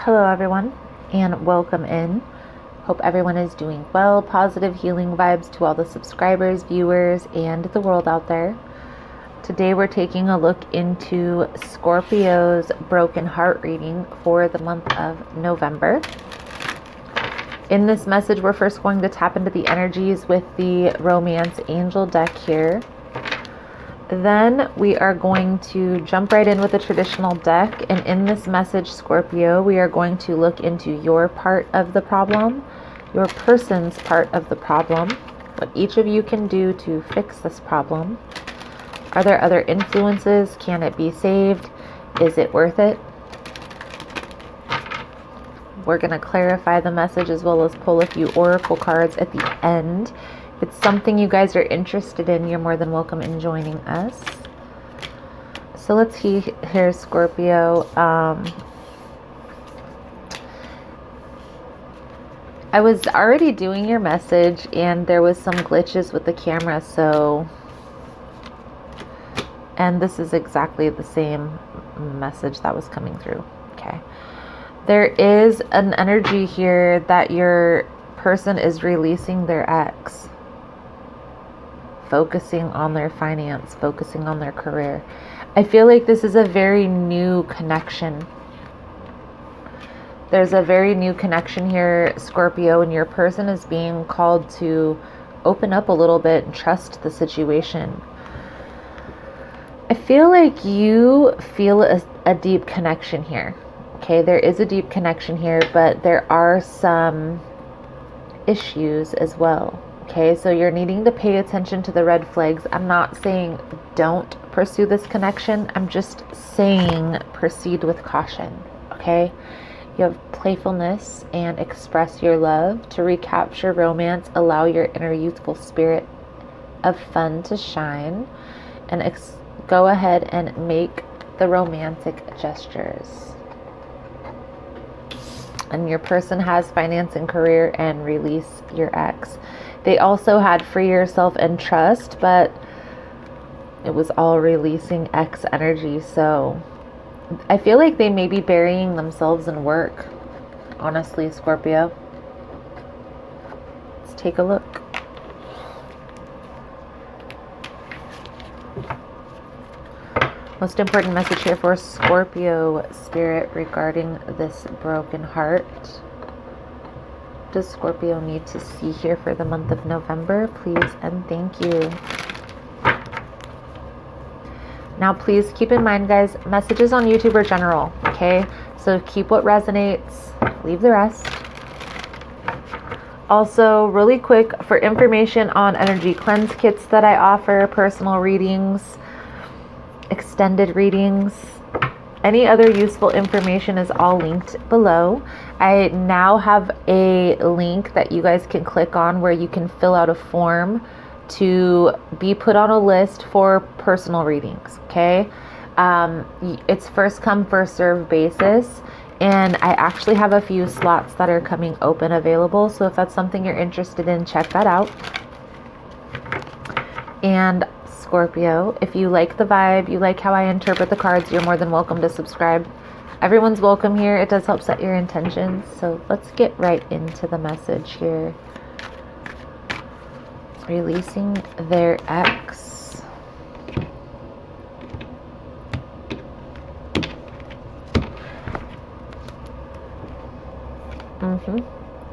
Hello everyone and welcome in. Hope everyone is doing well. Positive healing vibes to all the subscribers, viewers, and the world out there. Today we're taking a look into Scorpio's broken heart reading for the month of November. In this message, we're first going to tap into the energies with the Romance Angel deck here. Then we are going to jump right in with the traditional deck, and in this message, Scorpio, we are going to look into your part of the problem, your person's part of the problem, what each of you can do to fix this problem. Are there other influences? Can it be saved? Is it worth it? We're going to clarify the message as well as pull a few oracle cards at the end. If it's something you guys are interested in, you're more than welcome in joining us. So let's see here, Scorpio. I was already doing your message and there was some glitches with the camera, and this is exactly the same message that was coming through. Okay. There is an energy here that your person is releasing their ex. Focusing on their finance, focusing on their career. I feel like this is a very new connection. There's a very new connection here, Scorpio, and your person is being called to open up a little bit and trust the situation. I feel like you feel a deep connection here. Okay, there is a deep connection here, but there are some issues as well. Okay, so you're needing to pay attention to the red flags. I'm not saying don't pursue this connection. I'm just saying proceed with caution. Okay, you have playfulness and express your love to recapture romance. Allow your inner youthful spirit of fun to shine and go ahead and make the romantic gestures. And your person has finance and career and release your ex. They also had free yourself and trust, but it was all releasing ex energy. So I feel like they may be burying themselves in work. Honestly, Scorpio. Let's take a look. Most important message here for Scorpio spirit regarding this broken heart. Does Scorpio need to see here for the month of November? Please and thank you. Now please keep in mind, guys, messages on YouTube are general, okay? So keep what resonates, leave the rest. Also, really quick, for information on energy cleanse kits that I offer, personal readings, extended readings, any other useful information is all linked below. I now have a link that you guys can click on where you can fill out a form to be put on a list for personal readings, okay? It's first come, first serve basis, and I actually have a few slots that are coming open available, so if that's something you're interested in, check that out. And Scorpio, if you like the vibe, you like how I interpret the cards, you're more than welcome to subscribe. Everyone's welcome here. It does help set your intentions. So let's get right into the message here. Releasing their ex.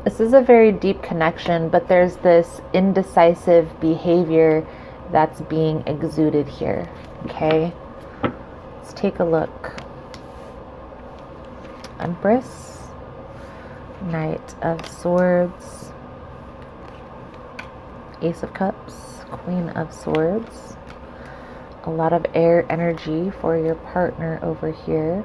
This is a very deep connection, but there's this indecisive behavior that's being exuded here. Okay, let's take a look. Empress, Knight of Swords, Ace of Cups, Queen of Swords. A lot of air energy for your partner over here.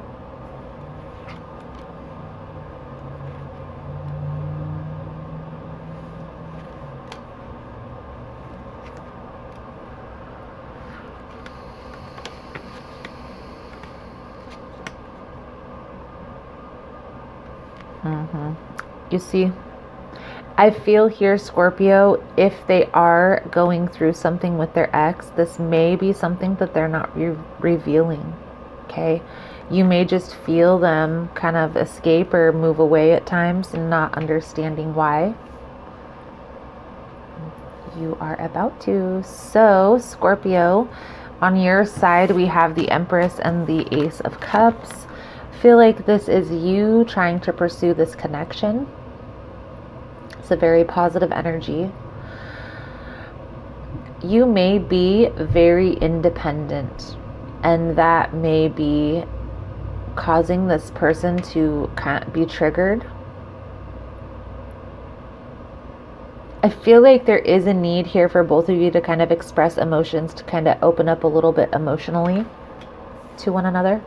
You see, I feel here, Scorpio, if they are going through something with their ex, this may be something that they're not revealing, okay? You may just feel them kind of escape or move away at times and not understanding why. You are about to. So, Scorpio, on your side, we have the Empress and the Ace of Cups. Feel like this is you trying to pursue this connection. It's a very positive energy. You may be very independent, and that may be causing this person to kind of be triggered. I feel like there is a need here for both of you to kind of express emotions, to kind of open up a little bit emotionally to one another.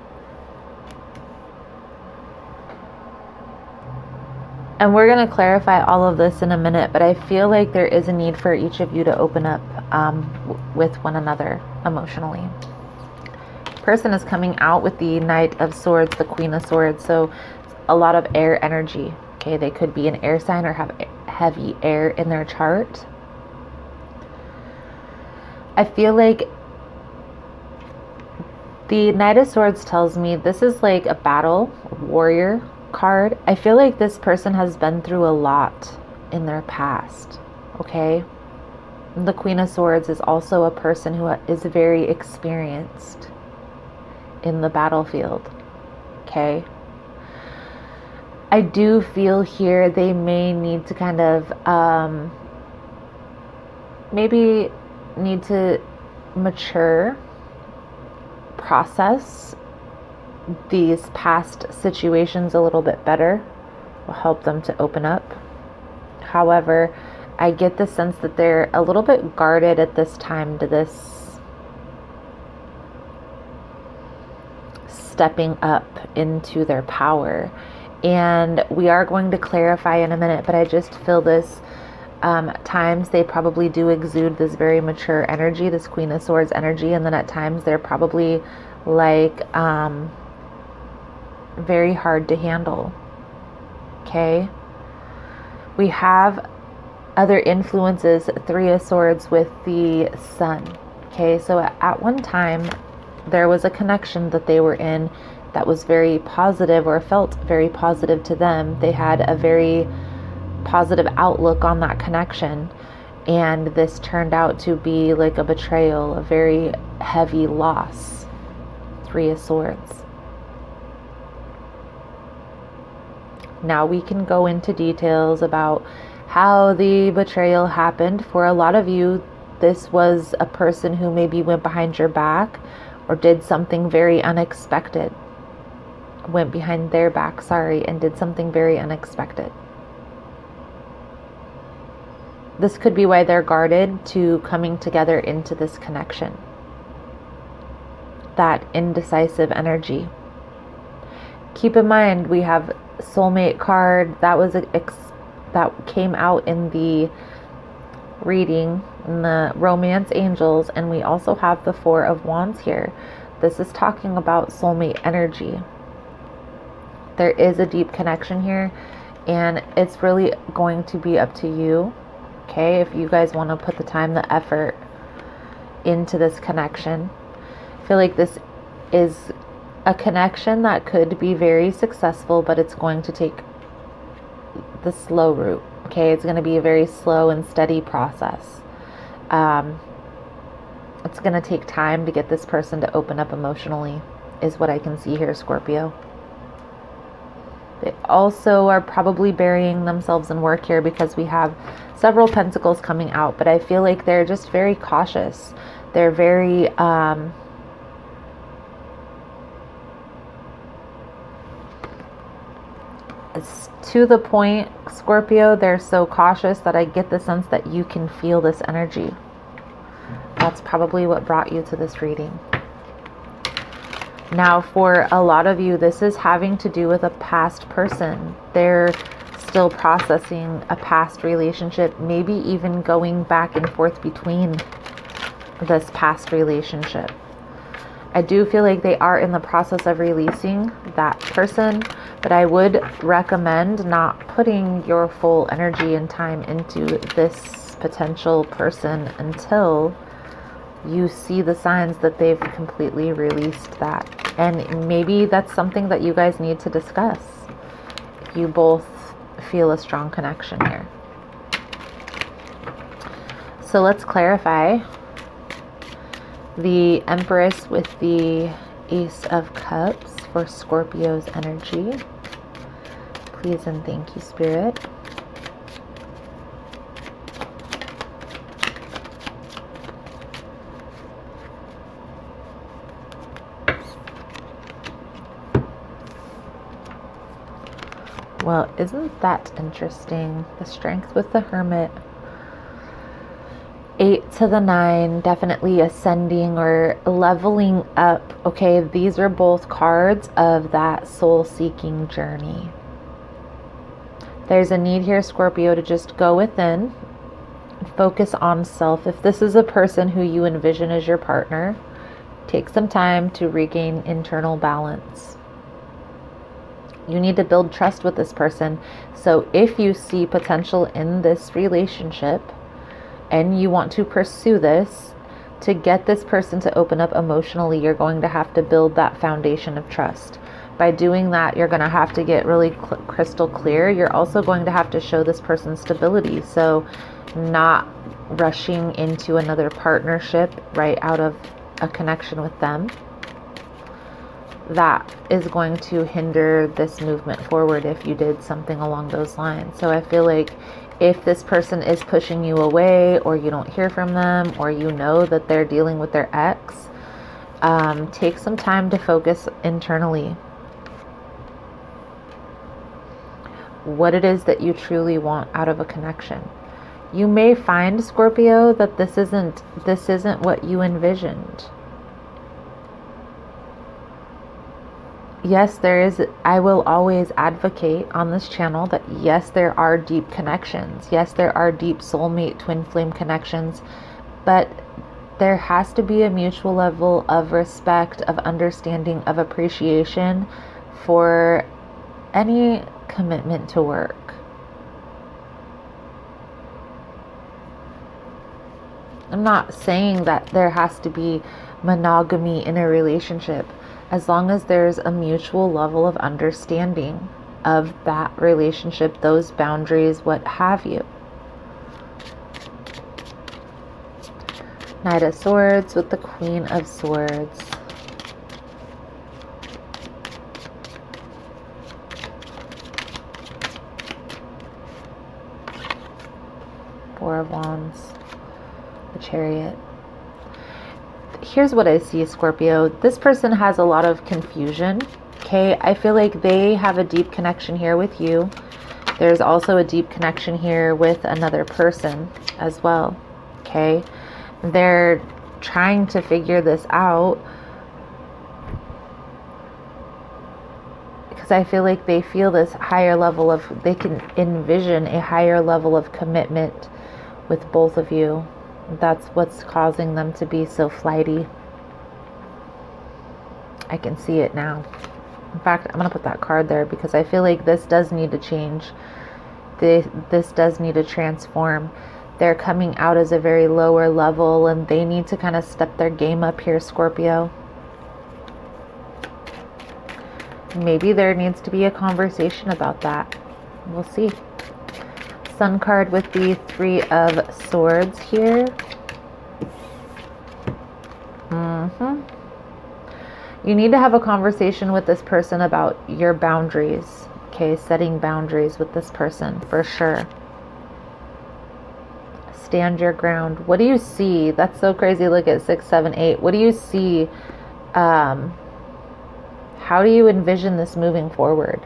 And we're going to clarify all of this in a minute, but I feel like there is a need for each of you to open up with one another emotionally. Person is coming out with the Knight of Swords, the Queen of Swords, so a lot of air energy. Okay, they could be an air sign or have heavy air in their chart. I feel like the Knight of Swords tells me this is like a battle warrior card. I feel like this person has been through a lot in their past. Okay, the Queen of Swords is also a person who is very experienced in the battlefield. Okay, I do feel here they may need to kind of maybe need to mature, process these past situations a little bit better. Will help them to open up. However, I get the sense that they're a little bit guarded at this time to this stepping up into their power. And we are going to clarify in a minute, but I just feel this at times they probably do exude this very mature energy, this Queen of Swords energy, and then at times they're probably like very hard to handle. Okay, we have other influences, Three of Swords with the Sun. Okay, so at one time there was a connection that they were in that was very positive, or felt very positive to them. They had a very positive outlook on that connection, and this turned out to be like a betrayal, a very heavy loss. Three of Swords. Now we can go into details about how the betrayal happened. For a lot of you, this was a person who maybe went behind your back or did something very unexpected. Went behind their back, and did something very unexpected. This could be why they're guarded to coming together into this connection. That indecisive energy. Keep in mind, we have soulmate card that was that came out in the reading in the romance angels, and we also have the Four of Wands here. This is talking about soulmate energy. There is a deep connection here, and it's really going to be up to you. Okay, if you guys want to put the time, the effort into this connection. I feel like this is a connection that could be very successful, but it's going to take the slow route. Okay, it's going to be a very slow and steady process. It's going to take time to get this person to open up emotionally, is what I can see here, Scorpio. They also are probably burying themselves in work here because we have several pentacles coming out, but I feel like they're just very cautious. They're very it's to the point, Scorpio. They're so cautious that I get the sense that you can feel this energy. That's probably what brought you to this reading. Now, for a lot of you, this is having to do with a past person. They're still processing a past relationship, maybe even going back and forth between this past relationship. I do feel like they are in the process of releasing that person, but I would recommend not putting your full energy and time into this potential person until you see the signs that they've completely released that And maybe that's something that you guys need to discuss. You both feel a strong connection here. So let's clarify. The Empress with the Ace of Cups for Scorpio's energy. Please and thank you, Spirit. Well, isn't that interesting? The Strength with the Hermit. 8 to the 9, definitely ascending or leveling up. Okay, these are both cards of that soul-seeking journey. There's a need here, Scorpio, to just go within, focus on self. If this is a person who you envision as your partner, take some time to regain internal balance. You need to build trust with this person. So if you see potential in this relationship, and you want to pursue this, to get this person to open up emotionally, you're going to have to build that foundation of trust. By doing that, you're going to have to get really crystal clear. You're also going to have to show this person stability. So not rushing into another partnership right out of a connection with them. That is going to hinder this movement forward if you did something along those lines. So I feel like if this person is pushing you away, or you don't hear from them, or you know that they're dealing with their ex, take some time to focus internally. What it is that you truly want out of a connection. You may find, Scorpio, that this isn't what you envisioned. Yes, I will always advocate on this channel that yes, there are deep connections. Yes, there are deep soulmate twin flame connections, but there has to be a mutual level of respect, of understanding, of appreciation for any commitment to work. I'm not saying that there has to be monogamy in a relationship. As long as there's a mutual level of understanding of that relationship, those boundaries, what have you. Knight of Swords with the Queen of Swords. Four of Wands. The Chariot. Here's what I see, Scorpio. This person has a lot of confusion. Okay, I feel like they have a deep connection here with you. There's also a deep connection here with another person as well. Okay, they're trying to figure this out because I feel like they feel this higher level of, they can envision a higher level of commitment with both of you. That's what's causing them to be so flighty. I can see it now. In fact, I'm going to put that card there because I feel like this does need to change. This does need to transform. They're coming out as a very lower level and they need to kind of step their game up here, Scorpio. Maybe there needs to be a conversation about that. We'll see. Sun card with the Three of Swords here. You need to have a conversation with this person about your boundaries. Okay, setting boundaries with this person for sure. Stand your ground. What do you see? That's so crazy. Look at 6, 7, 8. What do you see? How do you envision this moving forward?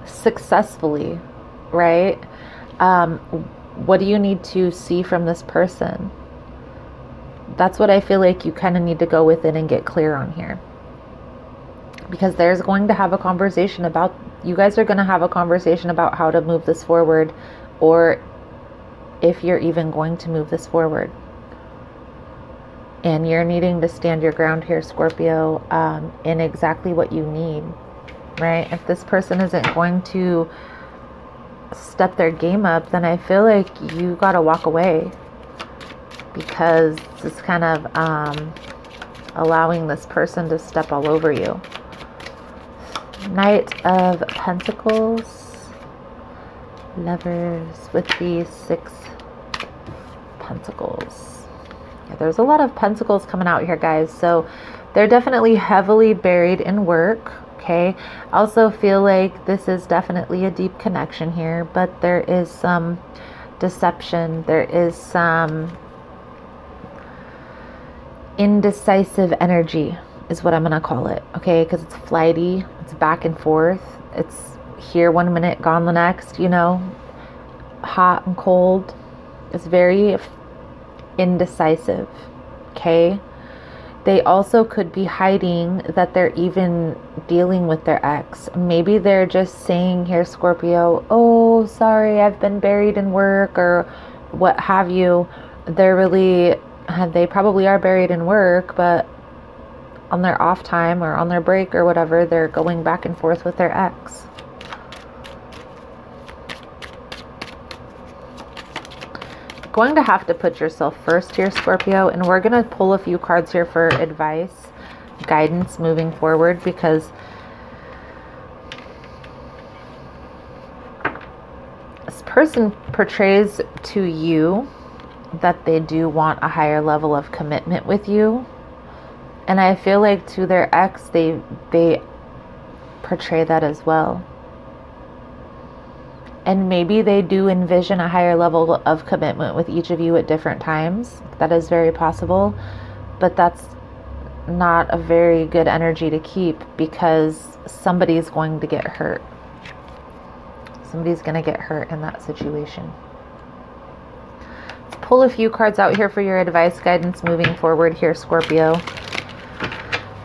Successfully, right? What do you need to see from this person? That's what I feel like you kind of need to go within and get clear on here. Because there's going to have a conversation about, you guys are going to have a conversation about how to move this forward, or if you're even going to move this forward. And you're needing to stand your ground here, Scorpio, in exactly what you need, right? If this person isn't going to step their game up, then I feel like you got to walk away. because it's kind of allowing this person to step all over you. Knight of Pentacles, Lovers with the 6 Pentacles. Yeah, there's a lot of pentacles coming out here, guys. So they're definitely heavily buried in work. Okay. I also feel like this is definitely a deep connection here, but there is some deception. There is some indecisive energy is what I'm going to call it. Okay. Because it's flighty. It's back and forth. It's here one minute, gone the next, you know, hot and cold. It's very indecisive. Okay. They also could be hiding that they're even dealing with their ex. Maybe they're just saying here, Scorpio, oh, sorry, I've been buried in work or what have you. They probably are buried in work, but on their off time or on their break or whatever, they're going back and forth with their ex. Going to have to put yourself first here, Scorpio, and we're going to pull a few cards here for advice, guidance moving forward, because this person portrays to you that they do want a higher level of commitment with you, and I feel like to their ex they portray that as well. And maybe they do envision a higher level of commitment with each of you at different times. That is very possible. But that's not a very good energy to keep, because somebody's going to get hurt. Somebody's going to get hurt in that situation. Let's pull a few cards out here for your advice, guidance moving forward here, Scorpio.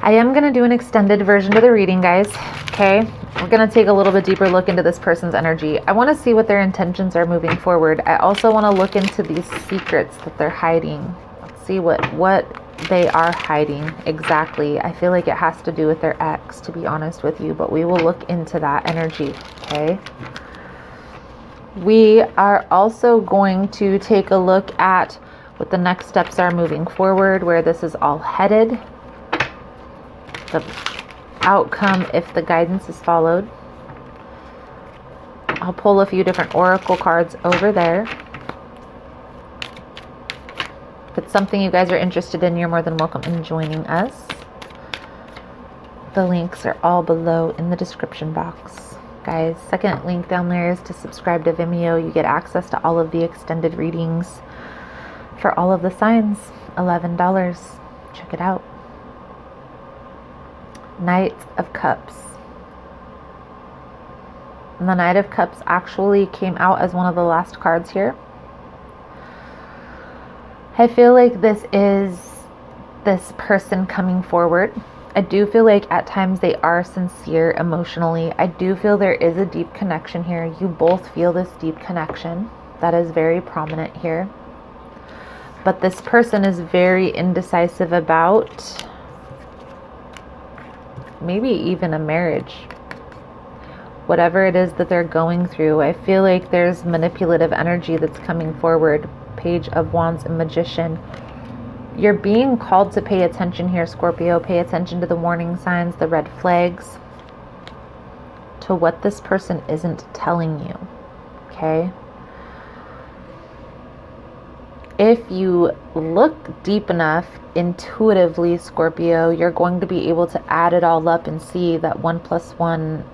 I am going to do an extended version of the reading, guys. Okay. We're going to take a little bit deeper look into this person's energy. I want to see what their intentions are moving forward. I also want to look into these secrets that they're hiding. Let's see what they are hiding exactly. I feel like it has to do with their ex, to be honest with you, but we will look into that energy, okay? We are also going to take a look at what the next steps are moving forward, where this is all headed, the outcome if the guidance is followed. I'll pull a few different oracle cards over there. If it's something you guys are interested in, you're more than welcome in joining us. The links are all below in the description box. Guys, second link down there is to subscribe to Vimeo. You get access to all of the extended readings for all of the signs. $11. Check it out. Knight of Cups. And the Knight of Cups actually came out as one of the last cards here. I feel like this is this person coming forward. I do feel like at times they are sincere emotionally. I do feel there is a deep connection here. You both feel this deep connection. That is very prominent here. But this person is very indecisive about maybe even a marriage. Whatever it is that they're going through, I feel like there's manipulative energy that's coming forward. Page of Wands and Magician. You're being called to pay attention here, Scorpio. Pay attention to the warning signs, the red flags, to what this person isn't telling you, okay? If you look deep enough, intuitively, Scorpio, you're going to be able to add it all up and see that 1 + 1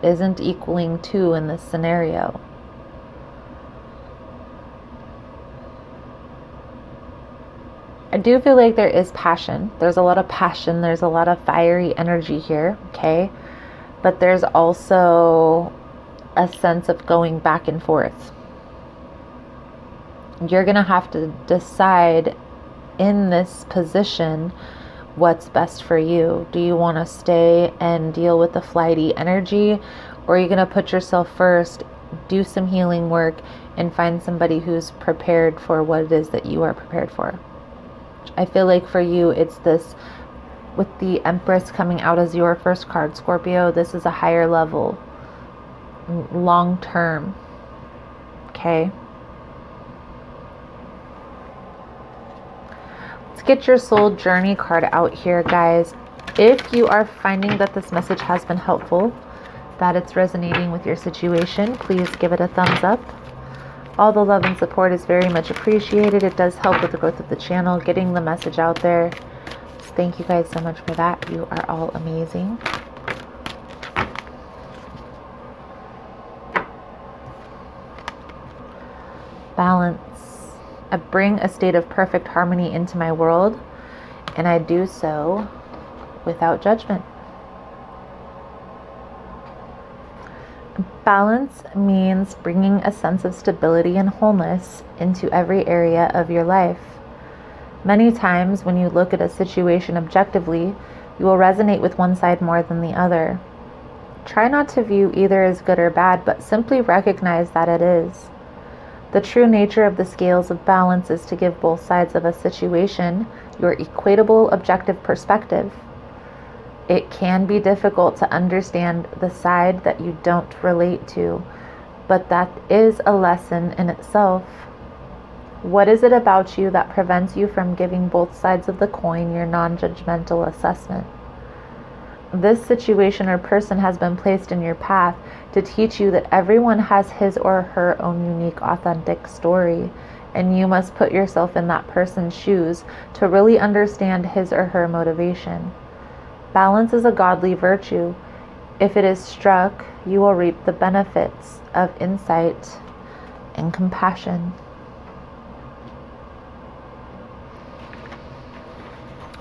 isn't equaling 2 in this scenario. I do feel like there is passion. There's a lot of passion. There's a lot of fiery energy here, okay? But there's also a sense of going back and forth. You're going to have to decide in this position what's best for you. Do you want to stay and deal with the flighty energy, or are you going to put yourself first, do some healing work, and find somebody who's prepared for what it is that you are prepared for? I feel like for you, it's this, with the Empress coming out as your first card, Scorpio, this is a higher level, long term, okay? get your soul journey card out here, guys. If you are finding that this message has been helpful, that it's resonating with your situation, please give it a thumbs up. All the love and support is very much appreciated. It does help with the growth of the channel, getting the message out there. So thank you guys so much for that. You are all amazing. Balance. I bring a state of perfect harmony into my world, and I do so without judgment. Balance means bringing a sense of stability and wholeness into every area of your life. Many times when you look at a situation objectively, you will resonate with one side more than the other. Try not to view either as good or bad, but simply recognize that it is. The true nature of the scales of balance is to give both sides of a situation your equatable objective perspective. It can be difficult to understand the side that you don't relate to, but that is a lesson in itself. What is it about you that prevents you from giving both sides of the coin your non-judgmental assessment? This situation or person has been placed in your path to teach you that everyone has his or her own unique, authentic story, and you must put yourself in that person's shoes to really understand his or her motivation. Balance is a godly virtue. If it is struck, you will reap the benefits of insight and compassion.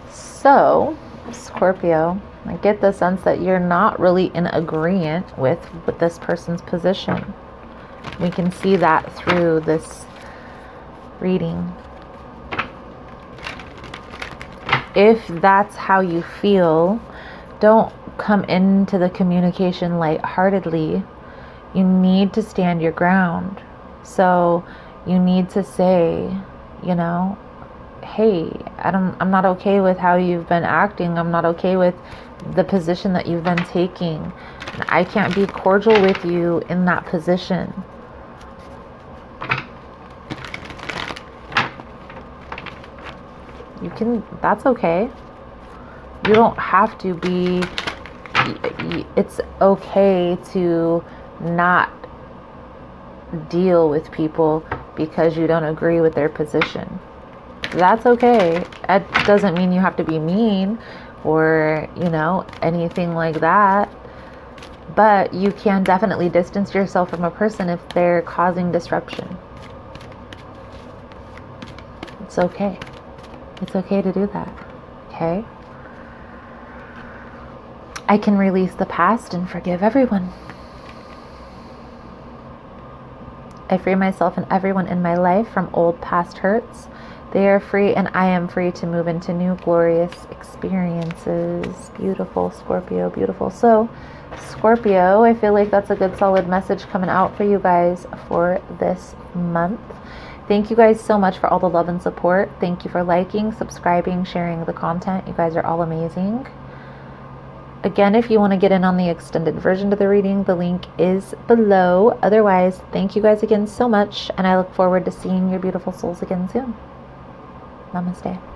So, Scorpio, I get the sense that you're not really in agreement with this person's position. We can see that through this reading. If that's how you feel, don't come into the communication lightheartedly. You need to stand your ground. So you need to say, hey, I'm not okay with how you've been acting. I'm not okay with the position that you've been taking. I can't be cordial with you in that position. That's okay. You don't have to be, it's okay to not deal with people because you don't agree with their position. That's okay. It doesn't mean you have to be mean or, anything like that. But you can definitely distance yourself from a person if they're causing disruption. It's okay. It's okay to do that. Okay? I can release the past and forgive everyone. I free myself and everyone in my life from old past hurts. They are free and I am free to move into new glorious experiences. Beautiful, Scorpio, beautiful. So, Scorpio, I feel like that's a good solid message coming out for you guys for this month. Thank you guys so much for all the love and support. Thank you for liking, subscribing, sharing the content. You guys are all amazing. Again, if you want to get in on the extended version of the reading, the link is below. Otherwise, thank you guys again so much, and I look forward to seeing your beautiful souls again soon. Namaste.